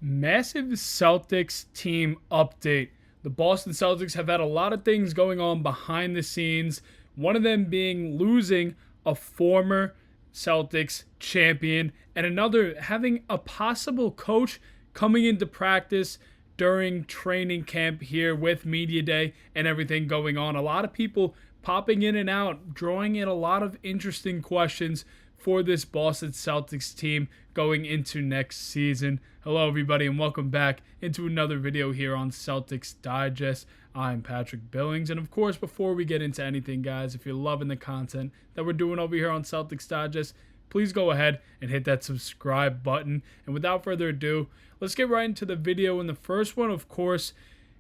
Massive Celtics team update. The Boston Celtics have had a lot of things going on behind the scenes, one of them being losing a former Celtics champion, and another having a possible coach coming into practice during training camp here with Media Day and everything going on. A lot of people popping in and out, drawing in a lot of interesting questions for this Boston Celtics team going into next season. Hello, everybody, and welcome back into another video here on Celtics Digest. I'm Patrick Billings, and of course, before we get into anything, guys, if you're loving the content that we're doing over here on Celtics Digest, please go ahead and hit that subscribe button. And without further ado, let's get right into the video. And the first one, of course,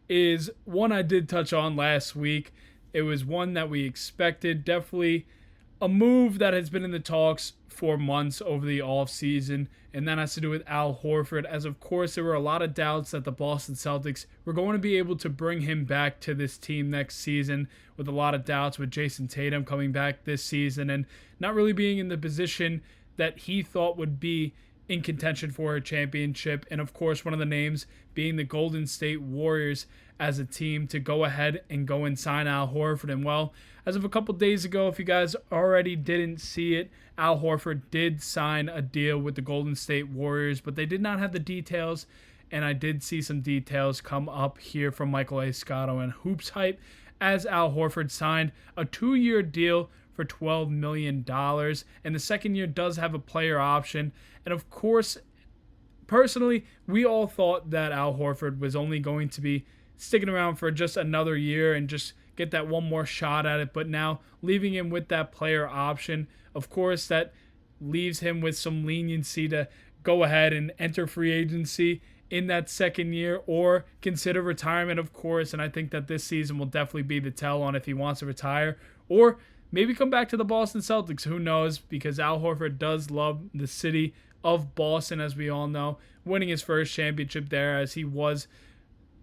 is one I did touch on last week. It was one that we expected, definitely a move that has been in the talks for months over the offseason, and that has to do with Al Horford, as of course there were a lot of doubts that the Boston Celtics were going to be able to bring him back to this team next season, with a lot of doubts with Jayson Tatum coming back this season and not really being in the position that he thought would be in contention for a championship, and of course one of the names being the Golden State Warriors as a team to go ahead and go and sign Al Horford. And well, as of a couple days ago, if you guys already didn't see it, Al Horford did sign a deal with the Golden State Warriors, but they did not have the details, and I did see some details come up here from Michael A. Scotto and Hoops Hype, as Al Horford signed a 2-year deal for $12 million, and the second year does have a player option. And of course, personally, we all thought that Al Horford was only going to be sticking around for just another year and just get that one more shot at it, but now leaving him with that player option, of course, that leaves him with some leniency to go ahead and enter free agency in that second year or consider retirement, of course. And I think that this season will definitely be the tell on if he wants to retire or maybe come back to the Boston Celtics. Who knows? Because Al Horford does love the city of Boston, as we all know, winning his first championship there, as he was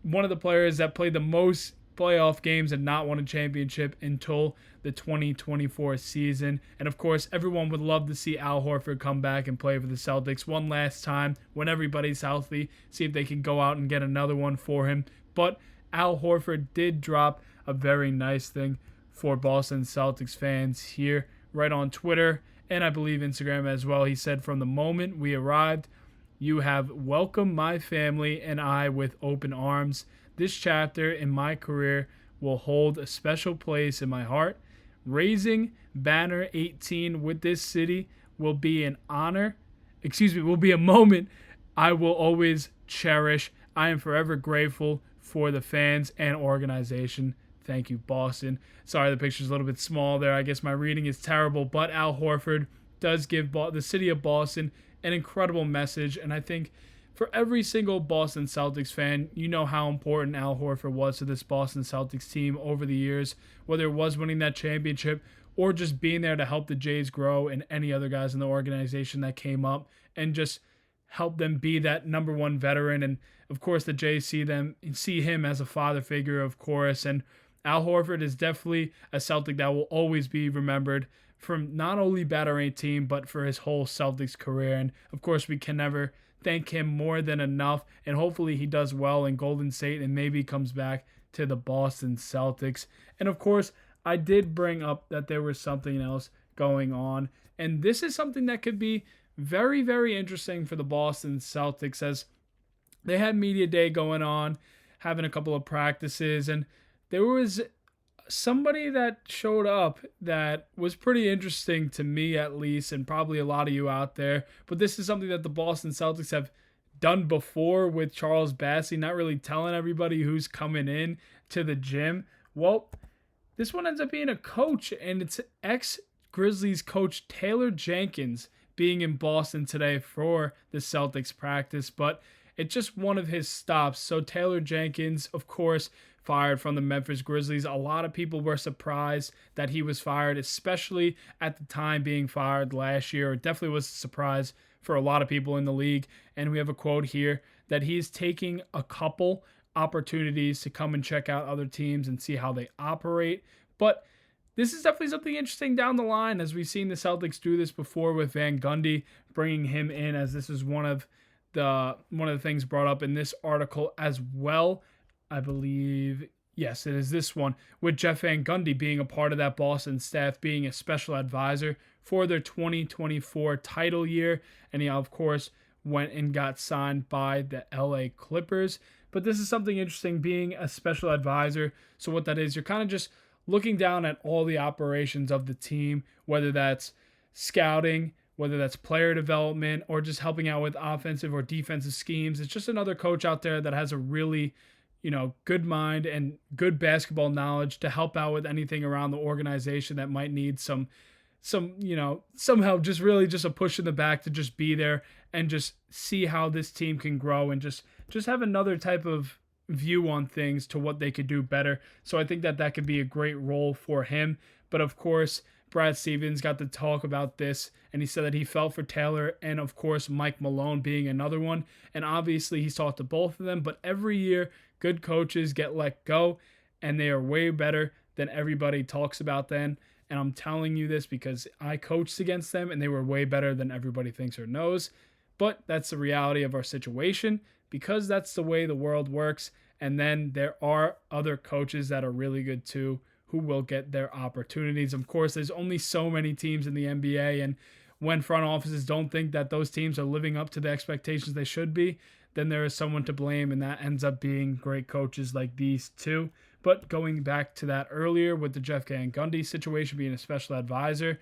one of the players that played the most playoff games and not won a championship until the 2024 season. And of course, everyone would love to see Al Horford come back and play for the Celtics one last time when everybody's healthy, see if they can go out and get another one for him. But Al Horford did drop a very nice thing for Boston Celtics fans here right on Twitter and I believe Instagram as well. He said, "From the moment we arrived, you have welcomed my family and I with open arms. This chapter in my career will hold a special place in my heart. Raising banner 18 with this city will be an honor. Will be a moment I will always cherish. I am forever grateful for the fans and organization. Thank you, Boston." Sorry, the picture's a little bit small there. I guess my reading is terrible, but Al Horford does give the city of Boston an incredible message, and I think for every single Boston Celtics fan, you know how important Al Horford was to this Boston Celtics team over the years, whether it was winning that championship or just being there to help the Jays grow and any other guys in the organization that came up and just help them be that number one veteran. And of course, the Jays see him as a father figure, of course. And Al Horford is definitely a Celtic that will always be remembered from not only Banner 18, but for his whole Celtics career. And of course, we can never thank him more than enough. And hopefully he does well in Golden State and maybe comes back to the Boston Celtics. And of course, I did bring up that there was something else going on. And this is something that could be very, very interesting for the Boston Celtics, as they had Media Day going on, having a couple of practices, and there was somebody that showed up that was pretty interesting to me, at least, and probably a lot of you out there. But this is something that the Boston Celtics have done before with Charles Bassey, not really telling everybody who's coming in to the gym. Well, this one ends up being a coach, and it's ex-Grizzlies coach Taylor Jenkins being in Boston today for the Celtics practice, but it's just one of his stops. So Taylor Jenkins, of course, fired from the Memphis Grizzlies. A lot of people were surprised that he was fired, especially at the time being fired last year. It definitely was a surprise for a lot of people in the league. And we have a quote here that he's taking a couple opportunities to come and check out other teams and see how they operate. But this is definitely something interesting down the line, as we've seen the Celtics do this before with Van Gundy, bringing him in, as this is one of one of the things brought up in this article as well. I believe, yes, it is this one, with Jeff Van Gundy being a part of that Boston staff, being a special advisor for their 2024 title year. And he, of course, went and got signed by the LA Clippers. But this is something interesting, being a special advisor. So what that is, you're kind of just looking down at all the operations of the team, whether that's scouting, whether that's player development, or just helping out with offensive or defensive schemes. It's just another coach out there that has a really, good mind and good basketball knowledge to help out with anything around the organization that might need some somehow just really just a push in the back to just be there and just see how this team can grow and just have another type of view on things to what they could do better. So I think that could be a great role for him. But of course, Brad Stevens got to talk about this, and he said that he felt for Taylor and, of course, Mike Malone being another one. And obviously, he's talked to both of them. But every year, good coaches get let go, and they are way better than everybody talks about then. And I'm telling you this because I coached against them, and they were way better than everybody thinks or knows. But that's the reality of our situation, because that's the way the world works. And then there are other coaches that are really good too, who will get their opportunities. Of course, there's only so many teams in the NBA, and when front offices don't think that those teams are living up to the expectations they should be, then there is someone to blame, and that ends up being great coaches like these two. But going back to that earlier with the Jeff Van Gundy situation being a special advisor,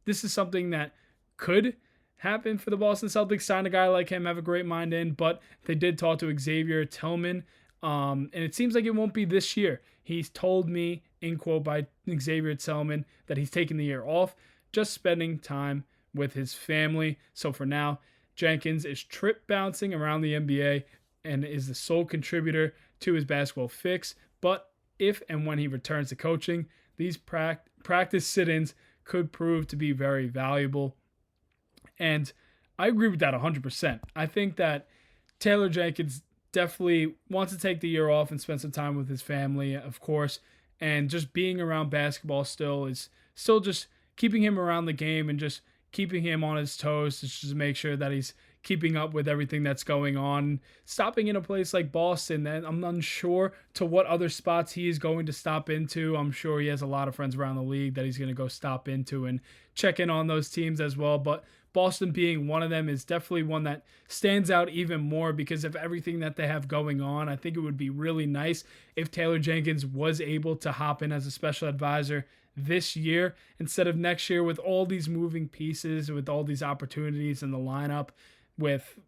this is something that could happen for the Boston Celtics. Sign a guy like him, have a great mind in, but they did talk to Xavier Tillman, and it seems like it won't be this year. He's told me, in quote by Xavier Tillman, that he's taking the year off, just spending time with his family. So for now, Jenkins is trip bouncing around the NBA and is the sole contributor to his basketball fix. But if and when he returns to coaching, these practice sit-ins could prove to be very valuable. And I agree with that 100%. I think that Taylor Jenkins definitely wants to take the year off and spend some time with his family, of course, and just being around basketball still just keeping him around the game and just keeping him on his toes just to make sure that he's keeping up with everything that's going on. Stopping in a place like Boston, and I'm unsure to what other spots he is going to stop into. I'm sure he has a lot of friends around the league that he's going to go stop into and check in on those teams as well. But Boston being one of them is definitely one that stands out even more because of everything that they have going on. I think it would be really nice if Taylor Jenkins was able to hop in as a special advisor this year instead of next year, with all these moving pieces, with all these opportunities in the lineup, with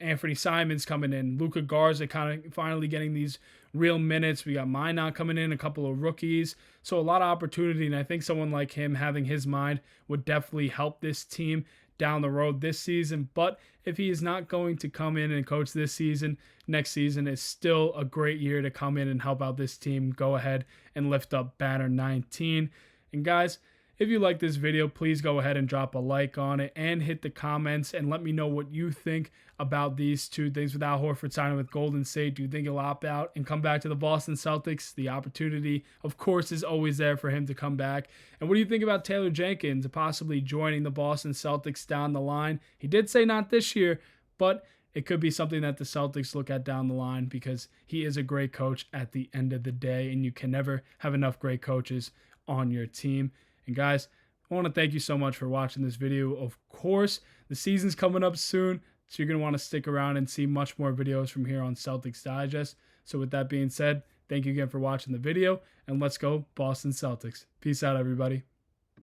Anthony Simons coming in, Luka Garza kind of finally getting these real minutes. We got Minot coming in, a couple of rookies. So a lot of opportunity, and I think someone like him having his mind would definitely help this team down the road this season. But if he is not going to come in and coach this season, next season is still a great year to come in and help out this team go ahead and lift up banner 19. And guys, if you like this video, please go ahead and drop a like on it and hit the comments and let me know what you think about these two things. With Al Horford signing with Golden State, do you think he'll opt out and come back to the Boston Celtics? The opportunity, of course, is always there for him to come back. And what do you think about Taylor Jenkins possibly joining the Boston Celtics down the line? He did say not this year, but it could be something that the Celtics look at down the line because he is a great coach at the end of the day, and you can never have enough great coaches on your team. And guys, I want to thank you so much for watching this video. Of course, the season's coming up soon, so you're going to want to stick around and see much more videos from here on Celtics Digest. So with that being said, thank you again for watching the video, and let's go Boston Celtics. Peace out, everybody.